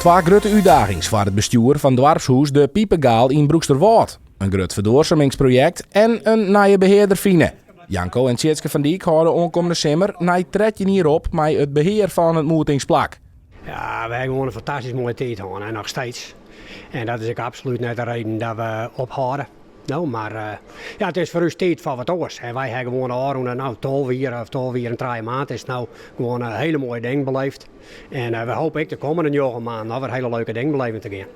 Twee grote uitdagingen voor het bestuur van dwarfshuis De Piepengaal in Broeksterwaard. Een groot verduurzamingsproject en een nieuwe beheerder vinden. Janko en Tjitske van Dijk houden aankomende zomer na 13 jaar op met het beheer van het moetingsplak. Ja, we hebben gewoon een fantastisch mooie tijd gehad en nog steeds. En dat is ook absoluut net de reden dat we ophouden. Nou, maar ja, het is voor ons tijd van wat anders. En wij hebben gewoon al 12 jaar en 3 maanden is nou gewoon een hele mooie ding beleefd. En we hopen ook de komende jaren maanden weer hele leuke dingen beleven te gaan.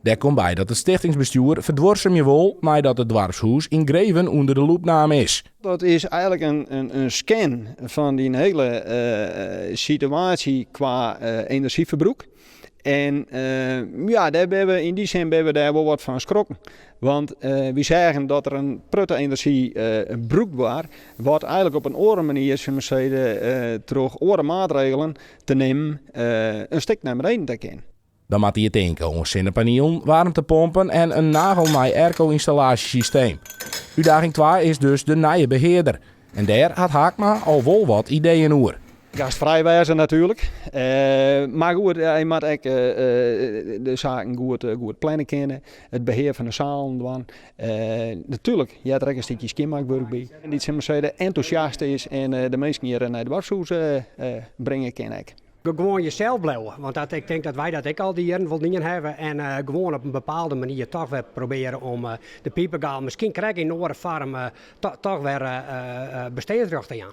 Daar komt bij dat het stichtingsbestuur verdwarsem wil nadat het dwarfshuis in Greven onder de loepnaam is. Dat is eigenlijk een scan van die hele situatie qua energieverbruik. En ja, daar hebben we, in die zin hebben we daar wel wat van geschrokken. Want we zeggen dat er een prutte energie bruikbaar wordt eigenlijk op een andere manier, zullen we zeggen, terug andere maatregelen te nemen, een stuk naar beneden te kunnen. Dan moet hij denken aan zonnepanelen, warmtepompen en een nagelnaai airco-installatiesysteem. Uitdaging 2 is dus de nieuwe beheerder. En daar had Haakma al wel wat ideeën over. Gastvrij wezen natuurlijk. Maar goed, je moet ook de zaken goed plannen kennen. Het beheer van de zalen doen. Natuurlijk, je hebt er ook een stukje skinmaakwerk bij. En die enthousiast is en de mensen hier naar de dwarfshuis brengen kan ik. Gewoon jezelf blijven, want ik denk dat wij dat ook al die jaren voldoen hebben. En gewoon op een bepaalde manier toch weer proberen om de Piepengaal, misschien krijg je in een andere vorm, toch weer besteed terug te gaan.